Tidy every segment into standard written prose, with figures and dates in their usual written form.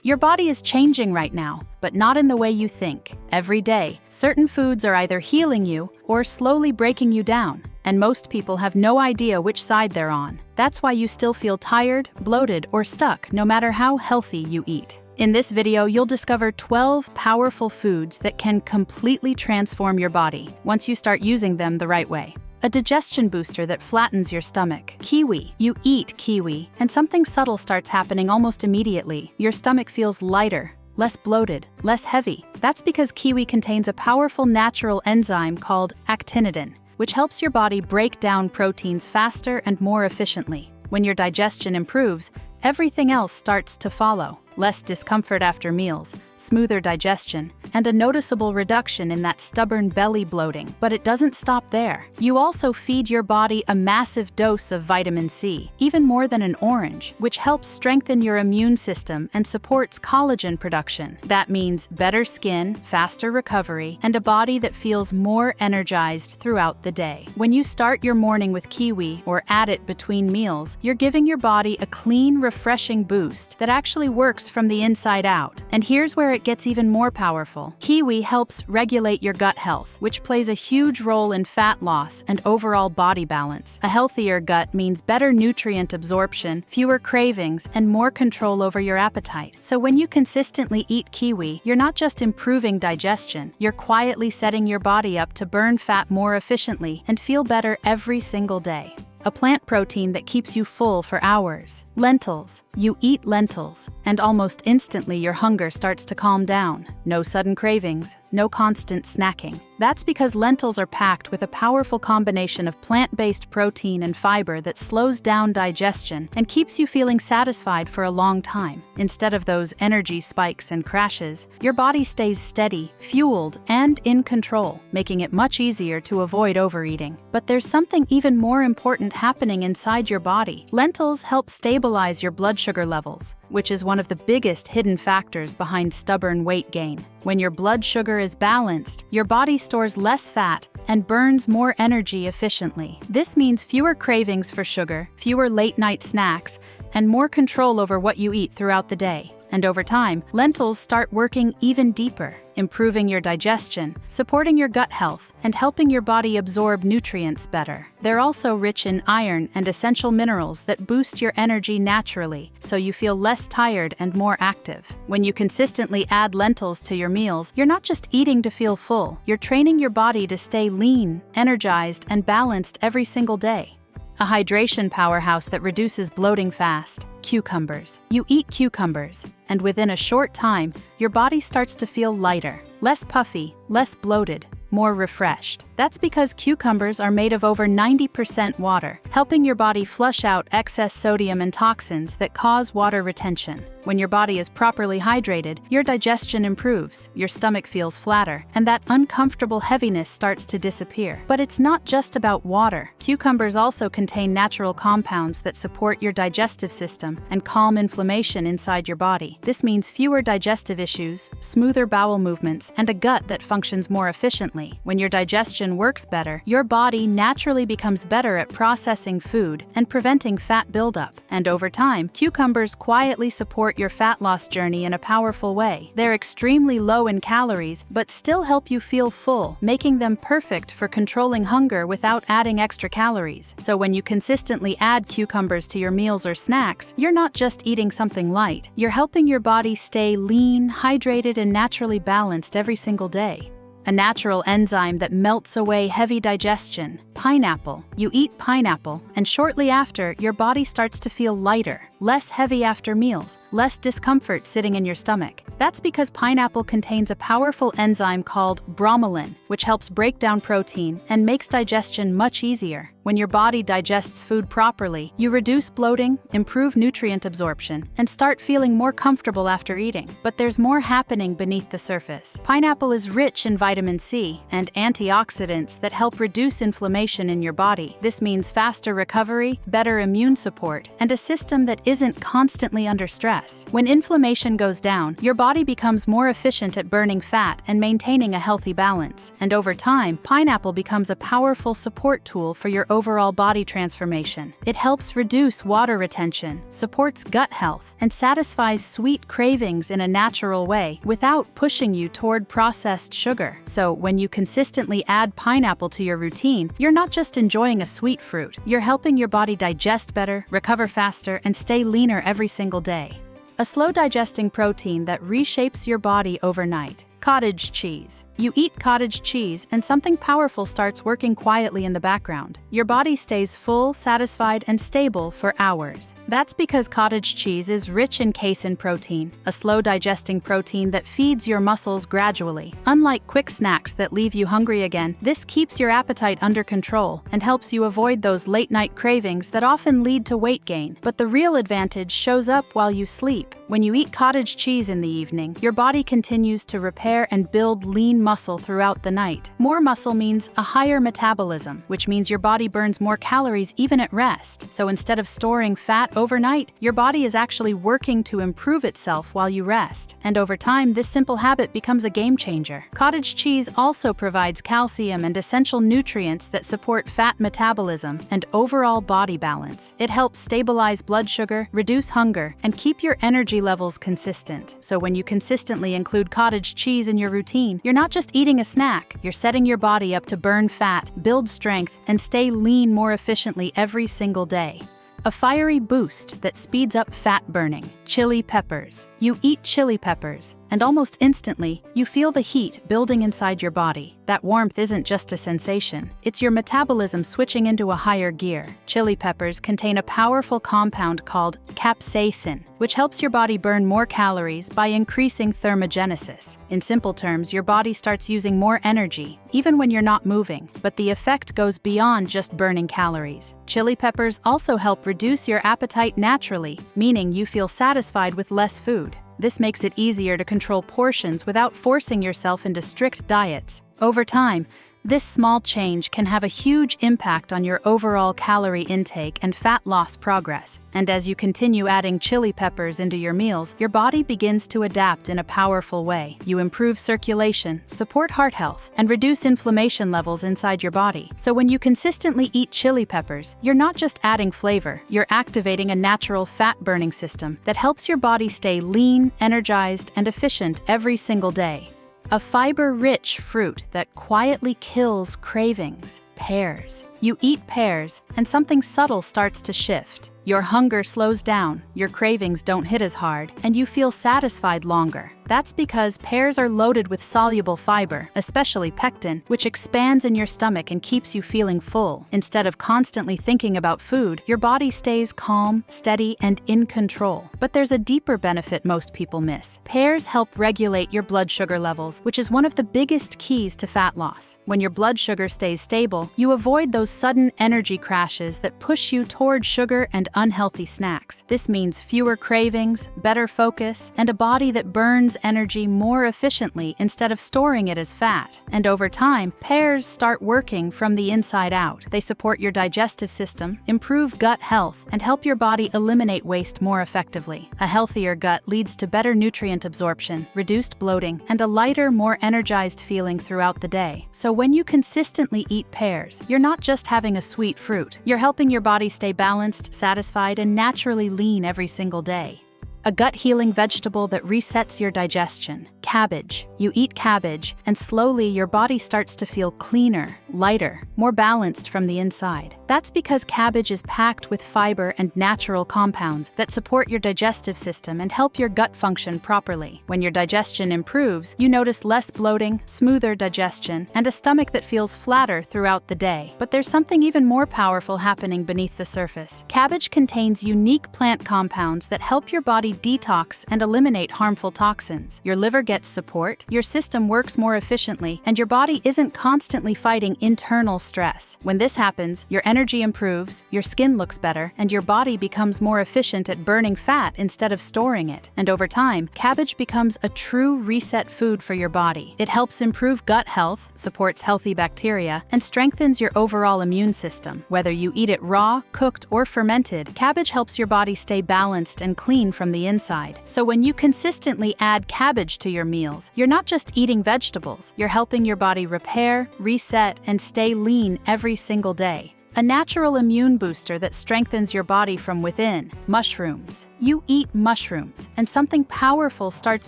Your body is changing right now, but not in the way you think. Every day, certain foods are either healing you or slowly breaking you down, and most people have no idea which side they're on. That's why you still feel tired, bloated, or stuck no matter how healthy you eat. In this video, you'll discover 12 powerful foods that can completely transform your body once you start using them the right way. A digestion booster that flattens your stomach. Kiwi. You eat kiwi, and something subtle starts happening almost immediately. Your stomach feels lighter, less bloated, less heavy. That's because kiwi contains a powerful natural enzyme called actinidin, which helps your body break down proteins faster and more efficiently. When your digestion improves, everything else starts to follow. Less discomfort after meals, smoother digestion, and a noticeable reduction in that stubborn belly bloating. But it doesn't stop there. You also feed your body a massive dose of vitamin C, even more than an orange, which helps strengthen your immune system and supports collagen production. That means better skin, faster recovery, and a body that feels more energized throughout the day. When you start your morning with kiwi or add it between meals, you're giving your body a clean, refreshing boost that actually works from the inside out. And here's where it gets even more powerful. Kiwi helps regulate your gut health, which plays a huge role in fat loss and overall body balance. A healthier gut means better nutrient absorption, fewer cravings, and more control over your appetite. So when you consistently eat kiwi, you're not just improving digestion, you're quietly setting your body up to burn fat more efficiently and feel better every single day. A plant protein that keeps you full for hours. Lentils. You eat lentils, and almost instantly your hunger starts to calm down. No sudden cravings, no constant snacking. That's because lentils are packed with a powerful combination of plant-based protein and fiber that slows down digestion and keeps you feeling satisfied for a long time. Instead of those energy spikes and crashes, your body stays steady, fueled, and in control, making it much easier to avoid overeating. But there's something even more important happening inside your body. Lentils help stabilize your blood sugar levels, which is one of the biggest hidden factors behind stubborn weight gain. When your blood sugar is balanced, your body stores less fat and burns more energy efficiently. This means fewer cravings for sugar, fewer late-night snacks, and more control over what you eat throughout the day. And over time, lentils start working even deeper, improving your digestion, supporting your gut health, and helping your body absorb nutrients better. They're also rich in iron and essential minerals that boost your energy naturally, so you feel less tired and more active. When you consistently add lentils to your meals, you're not just eating to feel full, you're training your body to stay lean, energized, and balanced every single day. A hydration powerhouse that reduces bloating fast. Cucumbers. You eat cucumbers, and within a short time, your body starts to feel lighter, less puffy, less bloated, more refreshed. That's because cucumbers are made of over 90% water, helping your body flush out excess sodium and toxins that cause water retention. When your body is properly hydrated, your digestion improves, your stomach feels flatter, and that uncomfortable heaviness starts to disappear. But it's not just about water. Cucumbers also contain natural compounds that support your digestive system and calm inflammation inside your body. This means fewer digestive issues, smoother bowel movements, and a gut that functions more efficiently. When your digestion works better, your body naturally becomes better at processing food and preventing fat buildup. And over time, cucumbers quietly support your fat loss journey in a powerful way. They're extremely low in calories, but still help you feel full, making them perfect for controlling hunger without adding extra calories. So when you consistently add cucumbers to your meals or snacks, you're not just eating something light. You're helping your body stay lean, hydrated, and naturally balanced every single day. A natural enzyme that melts away heavy digestion. Pineapple. You eat pineapple, and shortly after, your body starts to feel lighter, less heavy after meals, less discomfort sitting in your stomach. That's because pineapple contains a powerful enzyme called bromelain, which helps break down protein and makes digestion much easier. When your body digests food properly, you reduce bloating, improve nutrient absorption, and start feeling more comfortable after eating. But there's more happening beneath the surface. Pineapple is rich in vitamin C and antioxidants that help reduce inflammation in your body. This means faster recovery, better immune support, and a system that isn't constantly under stress. When inflammation goes down, your body becomes more efficient at burning fat and maintaining a healthy balance. And over time, pineapple becomes a powerful support tool for your overall body transformation. It helps reduce water retention, supports gut health, and satisfies sweet cravings in a natural way without pushing you toward processed sugar. So, when you consistently add pineapple to your routine, you're not just enjoying a sweet fruit, you're helping your body digest better, recover faster, and stay leaner every single day. A slow-digesting protein that reshapes your body overnight. Cottage cheese. You eat cottage cheese and something powerful starts working quietly in the background. Your body stays full, satisfied, and stable for hours. That's because cottage cheese is rich in casein protein, a slow-digesting protein that feeds your muscles gradually. Unlike quick snacks that leave you hungry again, this keeps your appetite under control and helps you avoid those late-night cravings that often lead to weight gain. But the real advantage shows up while you sleep. When you eat cottage cheese in the evening, your body continues to repair and build lean muscle throughout the night. More muscle means a higher metabolism, which means your body burns more calories even at rest. So instead of storing fat overnight, your body is actually working to improve itself while you rest. And over time, this simple habit becomes a game changer. Cottage cheese also provides calcium and essential nutrients that support fat metabolism and overall body balance. It helps stabilize blood sugar, reduce hunger, and keep your energy levels consistent. So when you consistently include cottage cheese in your routine, you're not just eating a snack, you're setting your body up to burn fat, build strength, and stay lean more efficiently every single day. A fiery boost that speeds up fat burning. Chili peppers. You eat chili peppers, and almost instantly, you feel the heat building inside your body. That warmth isn't just a sensation, it's your metabolism switching into a higher gear. Chili peppers contain a powerful compound called capsaicin, which helps your body burn more calories by increasing thermogenesis. In simple terms, your body starts using more energy, even when you're not moving, but the effect goes beyond just burning calories. Chili peppers also help reduce your appetite naturally, meaning you feel satisfied with less food. This makes it easier to control portions without forcing yourself into strict diets. Over time, this small change can have a huge impact on your overall calorie intake and fat loss progress. And as you continue adding chili peppers into your meals, your body begins to adapt in a powerful way. You improve circulation, support heart health, and reduce inflammation levels inside your body. So when you consistently eat chili peppers, you're not just adding flavor, you're activating a natural fat-burning system that helps your body stay lean, energized, and efficient every single day. A fiber-rich fruit that quietly kills cravings. Pears. You eat pears, and something subtle starts to shift. Your hunger slows down, your cravings don't hit as hard, and you feel satisfied longer. That's because pears are loaded with soluble fiber, especially pectin, which expands in your stomach and keeps you feeling full. Instead of constantly thinking about food, your body stays calm, steady, and in control. But there's a deeper benefit most people miss. Pears help regulate your blood sugar levels, which is one of the biggest keys to fat loss. When your blood sugar stays stable, you avoid those sudden energy crashes that push you toward sugar and unhealthy snacks. This means fewer cravings, better focus, and a body that burns energy more efficiently instead of storing it as fat. And over time, pears start working from the inside out. They support your digestive system, improve gut health, and help your body eliminate waste more effectively. A healthier gut leads to better nutrient absorption, reduced bloating, and a lighter, more energized feeling throughout the day. So when you consistently eat pears, you're not just having a sweet fruit. You're helping your body stay balanced, satisfied, and naturally lean every single day. A gut-healing vegetable that resets your digestion. Cabbage. You eat cabbage, and slowly your body starts to feel cleaner, lighter, more balanced from the inside. That's because cabbage is packed with fiber and natural compounds that support your digestive system and help your gut function properly. When your digestion improves, you notice less bloating, smoother digestion, and a stomach that feels flatter throughout the day. But there's something even more powerful happening beneath the surface. Cabbage contains unique plant compounds that help your body detox and eliminate harmful toxins. Your liver gets support, your system works more efficiently, and your body isn't constantly fighting internal stress. When this happens, your energy improves, your skin looks better, and your body becomes more efficient at burning fat instead of storing it. And over time, cabbage becomes a true reset food for your body. It helps improve gut health, supports healthy bacteria, and strengthens your overall immune system. Whether you eat it raw, cooked, or fermented, cabbage helps your body stay balanced and clean from the inside. So when you consistently add cabbage to your meals, you're not just eating vegetables, you're helping your body repair, reset, and stay lean every single day. A natural immune booster that strengthens your body from within. Mushrooms. You eat mushrooms, and something powerful starts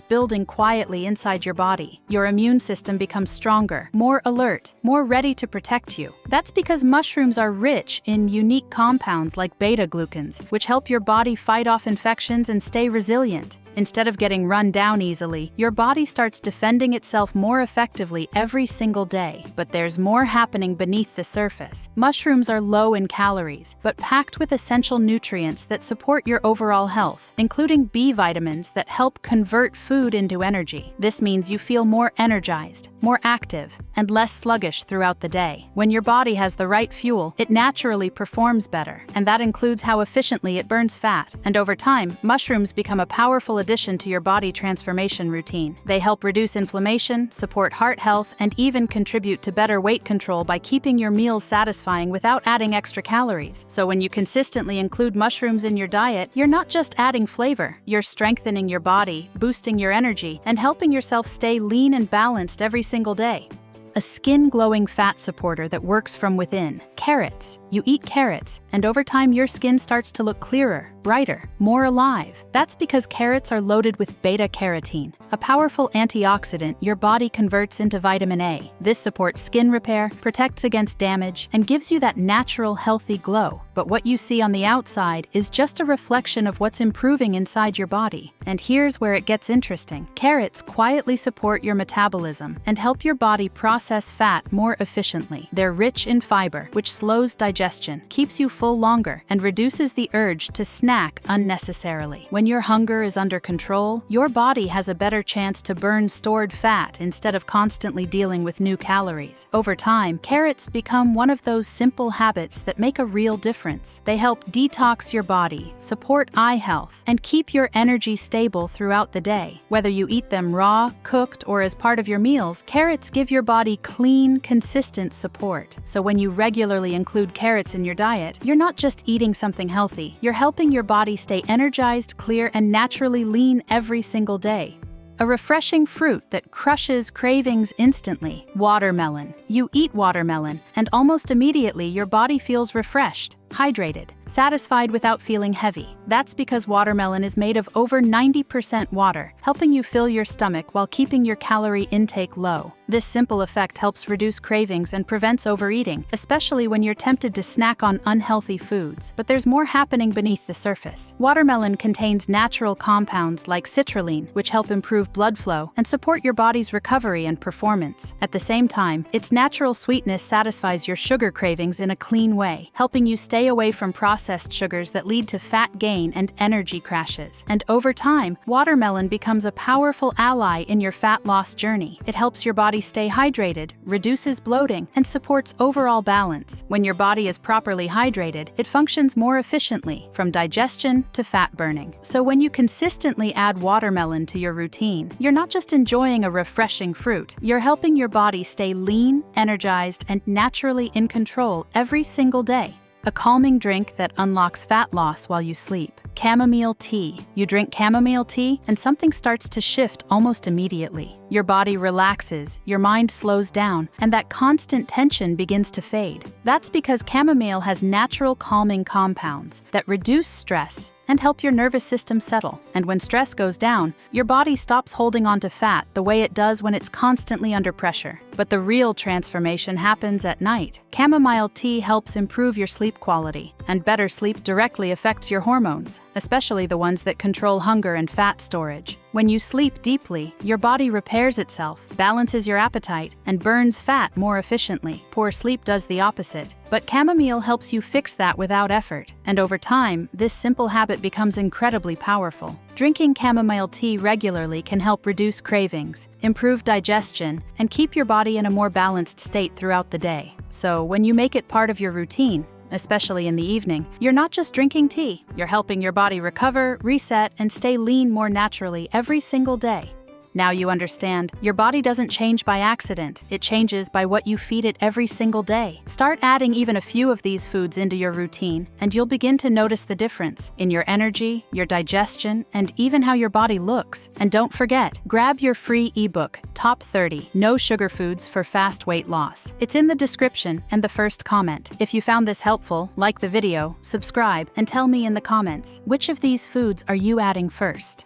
building quietly inside your body. Your immune system becomes stronger, more alert, more ready to protect you. That's because mushrooms are rich in unique compounds like beta-glucans, which help your body fight off infections and stay resilient. Instead of getting run down easily, your body starts defending itself more effectively every single day. But there's more happening beneath the surface. Mushrooms are low in calories, but packed with essential nutrients that support your overall health, including B vitamins that help convert food into energy. This means you feel more energized, more active, and less sluggish throughout the day. When your body has the right fuel, it naturally performs better, and that includes how efficiently it burns fat. And over time, mushrooms become a powerful addition to your body transformation routine. They help reduce inflammation, support heart health, and even contribute to better weight control by keeping your meals satisfying without adding extra calories. So when you consistently include mushrooms in your diet, you're not just adding flavor, you're strengthening your body, boosting your energy, and helping yourself stay lean and balanced every single day. A skin-glowing fat supporter that works from within. Carrots. You eat carrots, and over time your skin starts to look clearer, brighter, more alive. That's because carrots are loaded with beta-carotene, a powerful antioxidant your body converts into vitamin A. This supports skin repair, protects against damage, and gives you that natural, healthy glow. But what you see on the outside is just a reflection of what's improving inside your body. And here's where it gets interesting. Carrots quietly support your metabolism and help your body process fat more efficiently. They're rich in fiber, which slows digestion, keeps you full longer, and reduces the urge to snack unnecessarily. When your hunger is under control, your body has a better chance to burn stored fat instead of constantly dealing with new calories. Over time, carrots become one of those simple habits that make a real difference. They help detox your body, support eye health, and keep your energy stable throughout the day. Whether you eat them raw, cooked, or as part of your meals, carrots give your body clean, consistent support. So when you regularly include carrots in your diet, you're not just eating something healthy, you're helping your body stay energized, clear, and naturally lean every single day. A refreshing fruit that crushes cravings instantly. Watermelon. You eat watermelon, and almost immediately your body feels refreshed, hydrated, satisfied without feeling heavy. That's because watermelon is made of over 90% water, helping you fill your stomach while keeping your calorie intake low. This simple effect helps reduce cravings and prevents overeating, especially when you're tempted to snack on unhealthy foods. But there's more happening beneath the surface. Watermelon contains natural compounds like citrulline, which help improve blood flow and support your body's recovery and performance. At the same time, its natural sweetness satisfies your sugar cravings in a clean way, helping you stay away from processed sugars that lead to fat gain and energy crashes. And over time, watermelon becomes a powerful ally in your fat loss journey. It helps your body stay hydrated, reduces bloating, and supports overall balance. When your body is properly hydrated, it functions more efficiently, from digestion to fat burning. So when you consistently add watermelon to your routine, you're not just enjoying a refreshing fruit, you're helping your body stay lean, energized, and naturally in control every single day. A calming drink that unlocks fat loss while you sleep. Chamomile tea. You drink chamomile tea, and something starts to shift almost immediately. Your body relaxes, your mind slows down, and that constant tension begins to fade. That's because chamomile has natural calming compounds that reduce stress and help your nervous system settle. And when stress goes down, your body stops holding on to fat the way it does when it's constantly under pressure. But the real transformation happens at night. Chamomile tea helps improve your sleep quality, and better sleep directly affects your hormones, especially the ones that control hunger and fat storage. When you sleep deeply, your body repairs itself, balances your appetite, and burns fat more efficiently. Poor sleep does the opposite. But chamomile helps you fix that without effort, and over time, this simple habit becomes incredibly powerful. Drinking chamomile tea regularly can help reduce cravings, improve digestion, and keep your body in a more balanced state throughout the day. So when you make it part of your routine, especially in the evening, you're not just drinking tea, you're helping your body recover, reset, and stay lean more naturally every single day. Now you understand, your body doesn't change by accident, it changes by what you feed it every single day. Start adding even a few of these foods into your routine, and you'll begin to notice the difference in your energy, your digestion, and even how your body looks. And don't forget, grab your free ebook, Top 30 No Sugar Foods for Fast Weight Loss. It's in the description and the first comment. If you found this helpful, like the video, subscribe, and tell me in the comments, which of these foods are you adding first?